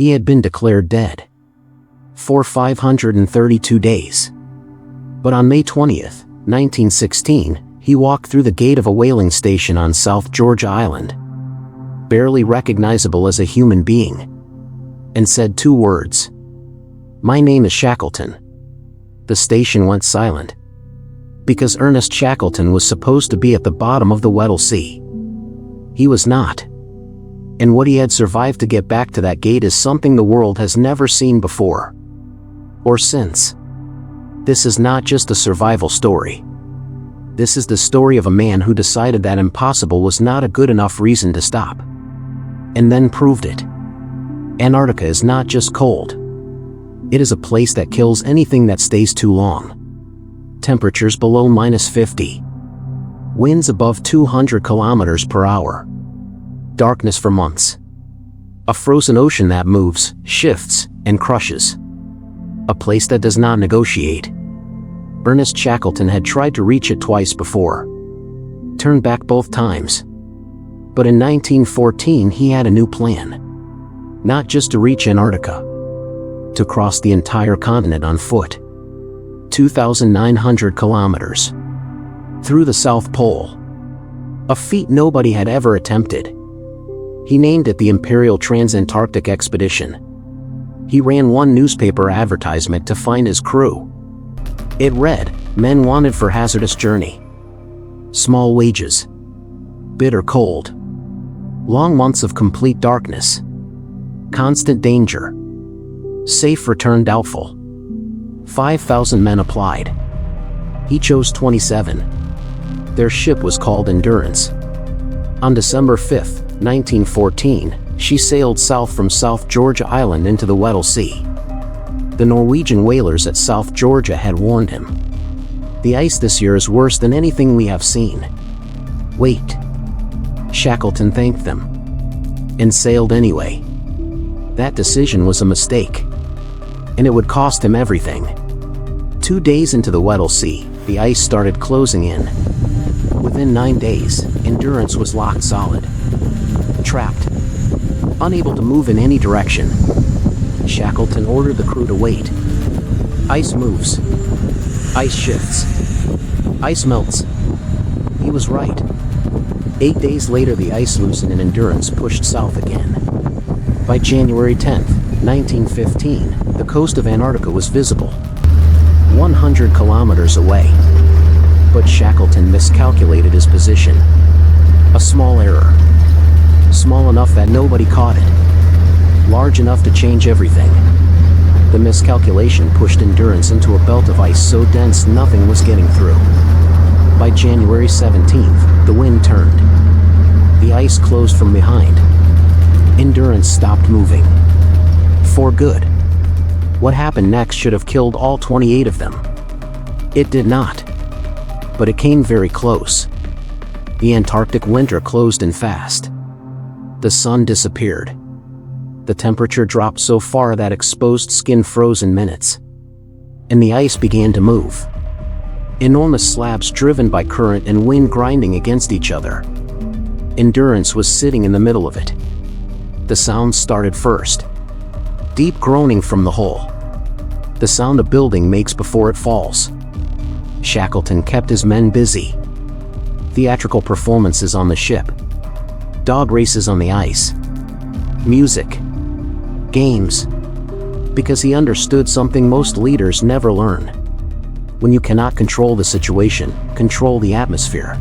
He had been declared dead for 532 days. But on May 20th, 1916, he walked through the gate of a whaling station on South Georgia Island, barely recognizable as a human being, and said 2 words: "My name is Shackleton." The station went silent, because Ernest Shackleton was supposed to be at the bottom of the Weddell Sea. He was not. And what he had survived to get back to that gate is something the world has never seen before or since. This is not just a survival story. This is the story of a man who decided that impossible was not a good enough reason to stop, and then proved it. Antarctica is not just cold. It is a place that kills anything that stays too long. Temperatures below -50. Winds above 200 kilometers per hour. Darkness for months. A frozen ocean that moves, shifts, and crushes. A place that does not negotiate. Ernest Shackleton had tried to reach it twice before. Turned back both times. But in 1914 he had a new plan. Not just to reach Antarctica. To cross the entire continent on foot. 2,900 kilometers. Through the South Pole. A feat nobody had ever attempted. He named it the Imperial Transantarctic Expedition. He ran one newspaper advertisement to find his crew. It read, "Men wanted for hazardous journey. Small wages. Bitter cold. Long months of complete darkness. Constant danger. Safe return doubtful." 5,000 men applied. He chose 27. Their ship was called Endurance. On December 5, 1914, she sailed south from South Georgia Island into the Weddell Sea. The Norwegian whalers at South Georgia had warned him. "The ice this year is worse than anything we have seen. Wait." Shackleton thanked them and sailed anyway. That decision was a mistake, and it would cost him everything. 2 days into the Weddell Sea, the ice started closing in. Within 9 days, Endurance was locked solid. Trapped. Unable to move in any direction. Shackleton ordered the crew to wait. Ice moves. Ice shifts. Ice melts. He was right. 8 days later, the ice loosened and Endurance pushed south again. By January 10, 1915, the coast of Antarctica was visible. 100 kilometers away. But Shackleton miscalculated his position. A small error. Small enough that nobody caught it. Large enough to change everything. The miscalculation pushed Endurance into a belt of ice so dense nothing was getting through. By January 17th, the wind turned. The ice closed from behind. Endurance stopped moving. For good. What happened next should have killed all 28 of them. It did not. But it came very close. The Antarctic winter closed in fast. The sun disappeared. The temperature dropped so far that exposed skin froze in minutes. And the ice began to move. Enormous slabs driven by current and wind grinding against each other. Endurance was sitting in the middle of it. The sound started first. Deep groaning from the hole. The sound a building makes before it falls. Shackleton kept his men busy. Theatrical performances on the ship. Dog races on the ice. Music. Games. Because he understood something most leaders never learn. When you cannot control the situation, control the atmosphere.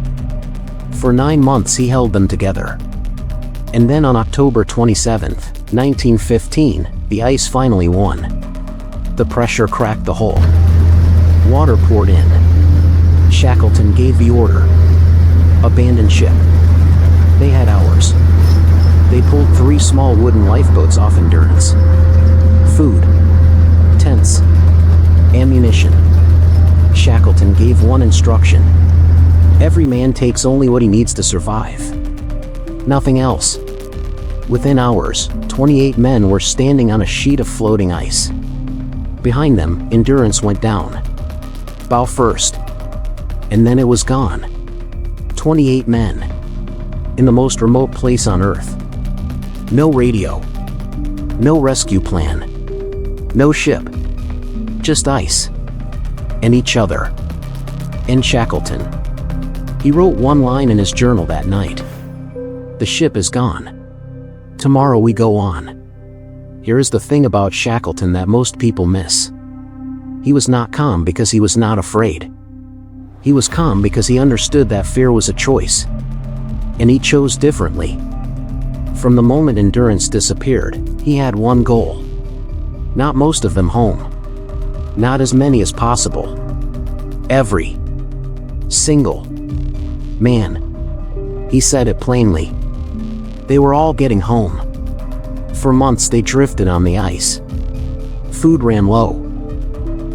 For 9 months he held them together. And then on October 27, 1915, the ice finally won. The pressure cracked the hull. Water poured in. Shackleton gave the order. Abandon ship. They had hours. They pulled 3 small wooden lifeboats off Endurance. Food. Tents. Ammunition. Shackleton gave one instruction. Every man takes only what he needs to survive. Nothing else. Within hours, 28 men were standing on a sheet of floating ice. Behind them, Endurance went down. Bow first. And then it was gone. 28 men. In the most remote place on Earth. No radio. No rescue plan. No ship. Just ice. And each other. And Shackleton. He wrote one line in his journal that night. The ship is gone. Tomorrow we go on. Here is the thing about Shackleton that most people miss. He was not calm because he was not afraid. He was calm because he understood that fear was a choice. And he chose differently. From the moment endurance disappeared, he had one goal. Not most of them home. Not as many as possible. Every single man. He said it plainly. They were all getting home. For months they drifted on the ice. Food ran low.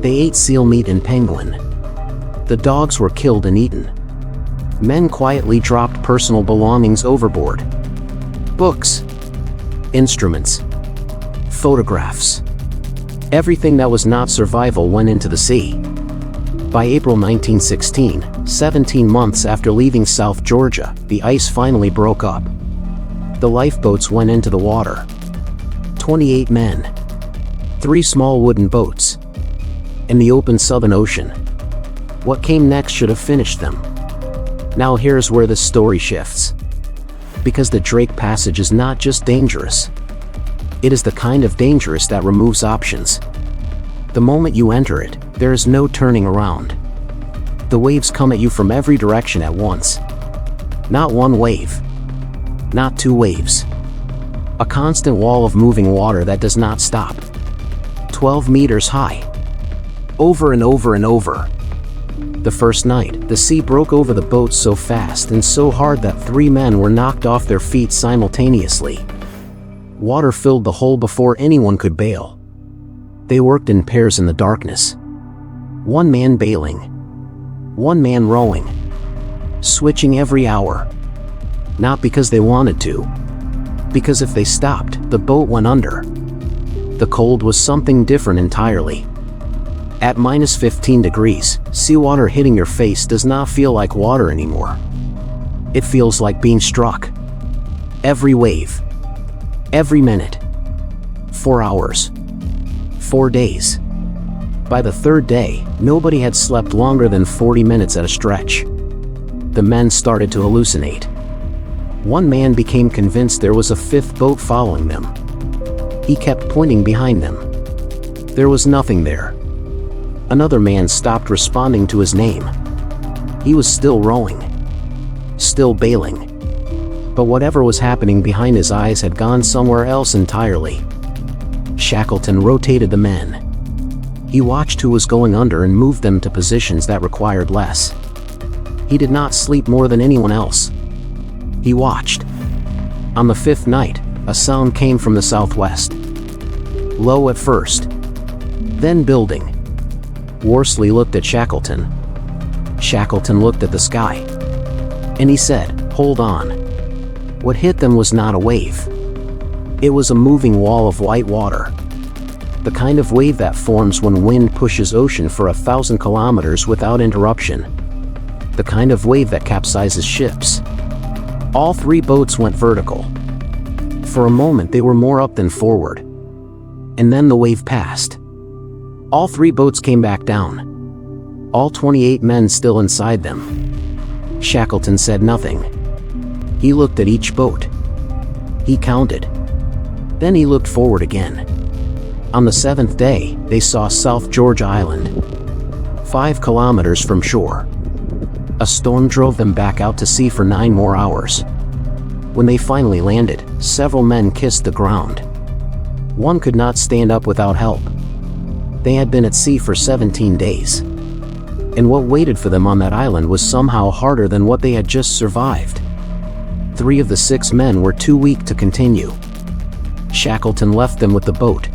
They ate seal meat and penguin. The dogs were killed and eaten. Men quietly dropped personal belongings overboard. Books, instruments, photographs. Everything that was not survival went into the sea. By April 1916, 17 months after leaving South Georgia, the ice finally broke up. The lifeboats went into the water. 28 men. 3 small wooden boats. In the open Southern Ocean. What came next should have finished them. Now here's where the story shifts. Because the Drake Passage is not just dangerous. It is the kind of dangerous that removes options. The moment you enter it, there is no turning around. The waves come at you from every direction at once. Not one wave. Not 2 waves. A constant wall of moving water that does not stop. 12 meters high. Over and over and over. The first night, the sea broke over the boat so fast and so hard that 3 men were knocked off their feet simultaneously. Water filled the hole before anyone could bail. They worked in pairs in the darkness. 1 man bailing. 1 man rowing. Switching every hour. Not because they wanted to. Because if they stopped, the boat went under. The cold was something different entirely. At -15 degrees, seawater hitting your face does not feel like water anymore. It feels like being struck. Every wave. Every minute. 4 hours. 4 days. By the 3rd day, nobody had slept longer than 40 minutes at a stretch. The men started to hallucinate. 1 man became convinced there was a 5th boat following them. He kept pointing behind them. There was nothing there. Another man stopped responding to his name. He was still rowing. Still bailing. But whatever was happening behind his eyes had gone somewhere else entirely. Shackleton rotated the men. He watched who was going under and moved them to positions that required less. He did not sleep more than anyone else. He watched. On the 5th night, a sound came from the southwest. Low at first. Then building. Worsley looked at Shackleton. Shackleton looked at the sky. And he said, "Hold on." What hit them was not a wave. It was a moving wall of white water. The kind of wave that forms when wind pushes ocean for 1,000 kilometers without interruption. The kind of wave that capsizes ships. All 3 boats went vertical. For a moment they were more up than forward. And then the wave passed. All 3 boats came back down. All 28 men still inside them. Shackleton said nothing. He looked at each boat. He counted. Then he looked forward again. On the 7th day, they saw South Georgia Island. 5 kilometers from shore. A storm drove them back out to sea for 9 more hours. When they finally landed, several men kissed the ground. One could not stand up without help. They had been at sea for 17 days. And what waited for them on that island was somehow harder than what they had just survived. 3 of the 6 men were too weak to continue. Shackleton left them with the boat.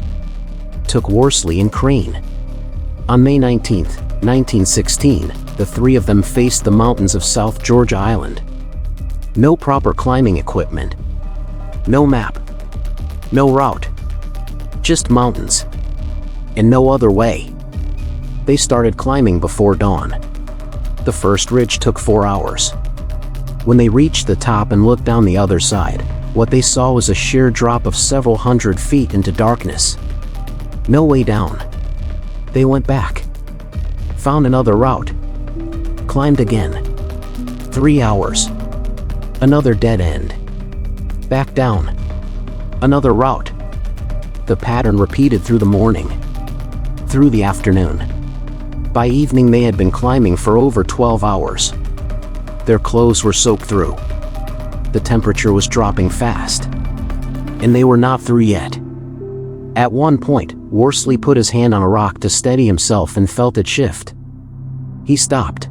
Took Worsley and Crane. On May 19, 1916, the 3 of them faced the mountains of South Georgia Island. No proper climbing equipment. No map. No route. Just mountains. And no other way. They started climbing before dawn. The first ridge took 4 hours. When they reached the top and looked down the other side, What they saw was a sheer drop of several hundred feet into darkness. No way down. They went back. Found another route. Climbed again. 3 hours. Another dead end. Back down. Another route. The pattern repeated through the morning. Through the afternoon. By evening they had been climbing for over 12 hours. Their clothes were soaked through. The temperature was dropping fast. And they were not through yet. At one point, Worsley put his hand on a rock to steady himself and felt it shift. He stopped.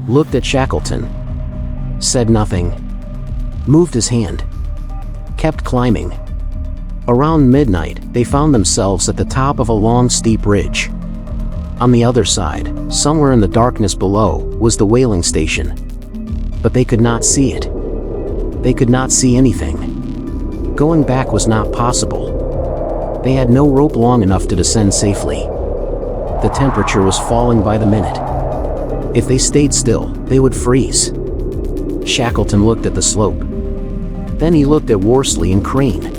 Looked at Shackleton. Said nothing. Moved his hand. Kept climbing. Around midnight, they found themselves at the top of a long, steep ridge. On the other side, somewhere in the darkness below, was the whaling station. But they could not see it. They could not see anything. Going back was not possible. They had no rope long enough to descend safely. The temperature was falling by the minute. If they stayed still, they would freeze. Shackleton looked at the slope. Then he looked at Worsley and Crane.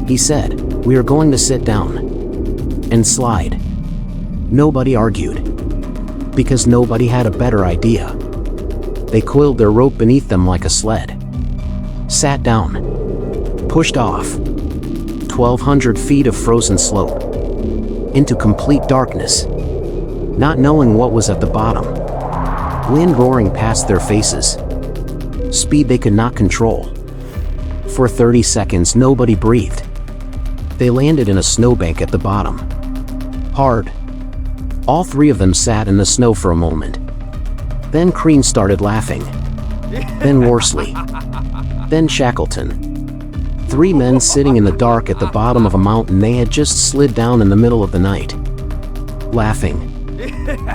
He said, "We are going to sit down. And slide." Nobody argued. Because nobody had a better idea. They coiled their rope beneath them like a sled. Sat down. Pushed off. 1,200 feet of frozen slope. Into complete darkness. Not knowing what was at the bottom. Wind roaring past their faces. Speed they could not control. For 30 seconds nobody breathed. They landed in a snowbank at the bottom. Hard. All three of them sat in the snow for a moment. Then Crane started laughing. Then Worsley. Then Shackleton. Three men sitting in the dark at the bottom of a mountain they had just slid down in the middle of the night. Laughing.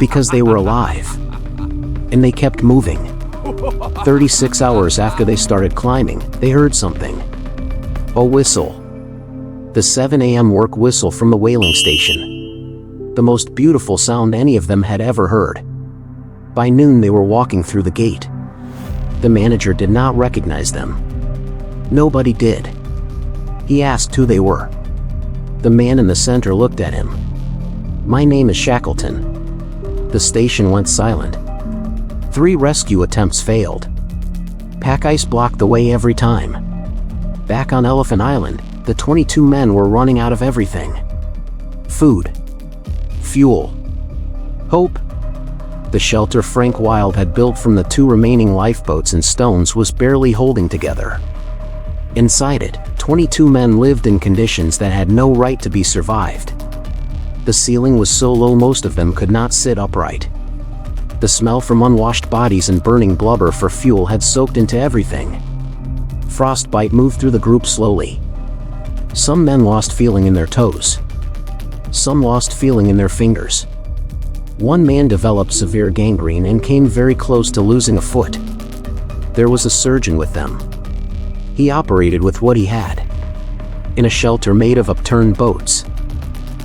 Because they were alive. And they kept moving. 36 hours after they started climbing, they heard something. A whistle. The 7 a.m. work whistle from the whaling station. The most beautiful sound any of them had ever heard. By noon they were walking through the gate. The manager did not recognize them. Nobody did. He asked who they were. The man in the center looked at him. "My name is Shackleton." The station went silent. 3 rescue attempts failed. Pack ice blocked the way every time. Back on Elephant Island, the 22 men were running out of everything. Food. Fuel. Hope. The shelter Frank Wild had built from the 2 remaining lifeboats and stones was barely holding together. Inside it, 22 men lived in conditions that had no right to be survived. The ceiling was so low most of them could not sit upright. The smell from unwashed bodies and burning blubber for fuel had soaked into everything. Frostbite moved through the group slowly. Some men lost feeling in their toes. Some lost feeling in their fingers. One man developed severe gangrene and came very close to losing a foot. There was a surgeon with them. He operated with what he had. In a shelter made of upturned boats.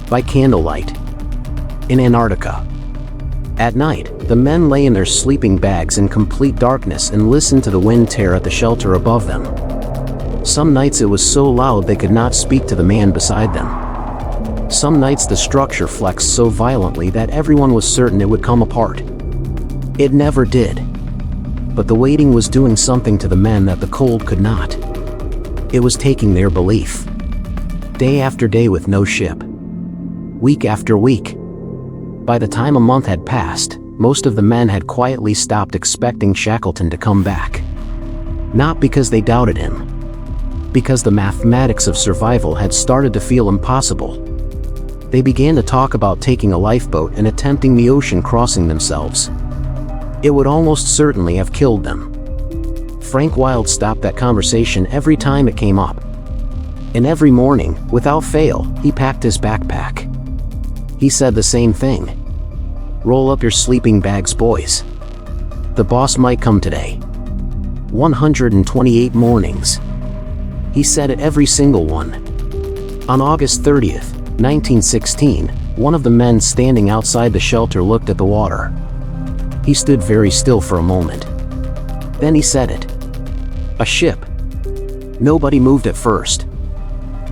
By candlelight. In Antarctica. At night, the men lay in their sleeping bags in complete darkness and listened to the wind tear at the shelter above them. Some nights it was so loud they could not speak to the man beside them. Some nights the structure flexed so violently that everyone was certain it would come apart. It never did. But the waiting was doing something to the men that the cold could not. It was taking their belief. Day after day with no ship. Week after week. By the time a month had passed, most of the men had quietly stopped expecting Shackleton to come back. Not because they doubted him. Because the mathematics of survival had started to feel impossible. They began to talk about taking a lifeboat and attempting the ocean crossing themselves. It would almost certainly have killed them. Frank Wild stopped that conversation every time it came up. And every morning, without fail, he packed his backpack. He said the same thing. "Roll up your sleeping bags, boys. The boss might come today." 128 mornings. He said it every single one. On August 30th, 1916, one of the men standing outside the shelter looked at the water. He stood very still for a moment. Then he said it. "A ship." Nobody moved at first.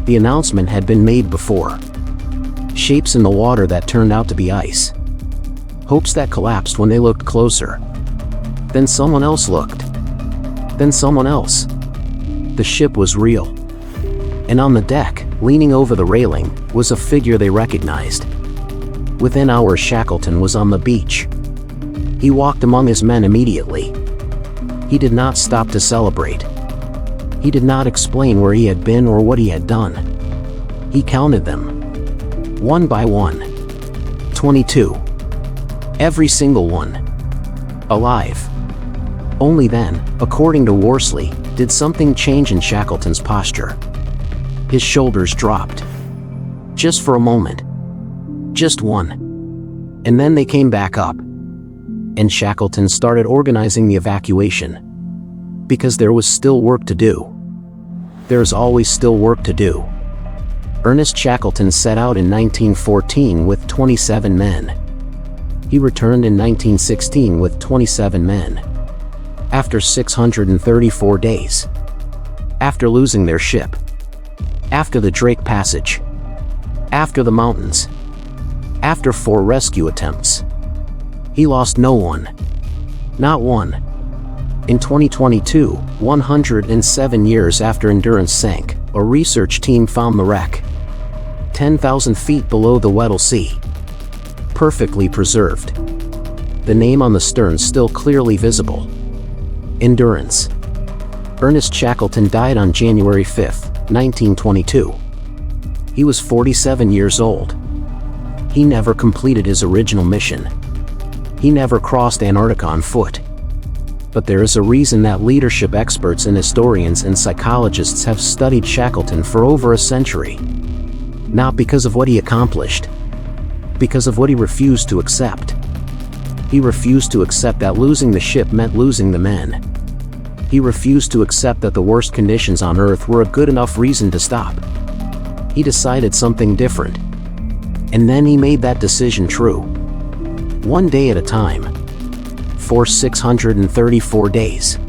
The announcement had been made before. Shapes in the water that turned out to be ice. Hopes that collapsed when they looked closer. Then someone else looked. Then someone else. The ship was real. And on the deck, leaning over the railing, was a figure they recognized. Within hours, Shackleton was on the beach. He walked among his men immediately. He did not stop to celebrate. He did not explain where he had been or what he had done. He counted them. One by one. 22. Every single one. Alive. Only then, according to Worsley, did something change in Shackleton's posture. His shoulders dropped. Just for a moment. Just one. And then they came back up. And Shackleton started organizing the evacuation. Because there was still work to do. There's always still work to do. Ernest Shackleton set out in 1914 with 27 men. He returned in 1916 with 27 men. After 634 days. After losing their ship. After the Drake Passage. After the mountains. After 4 rescue attempts. He lost no one. Not one. In 2022, 107 years after Endurance sank, a research team found the wreck. 10,000 feet below the Weddell Sea. Perfectly preserved. The name on the stern still clearly visible. Endurance. Ernest Shackleton died on January 5, 1922. He was 47 years old. He never completed his original mission. He never crossed Antarctica on foot. But there is a reason that leadership experts and historians and psychologists have studied Shackleton for over a century. Not because of what he accomplished. Because of what he refused to accept. He refused to accept that losing the ship meant losing the men. He refused to accept that the worst conditions on Earth were a good enough reason to stop. He decided something different. And then he made that decision true. One day at a time. For 634 days.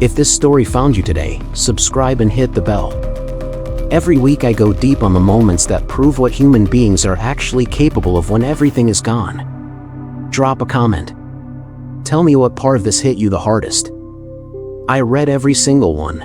If this story found you today, subscribe and hit the bell. Every week I go deep on the moments that prove what human beings are actually capable of when everything is gone. Drop a comment. Tell me what part of this hit you the hardest. I read every single one.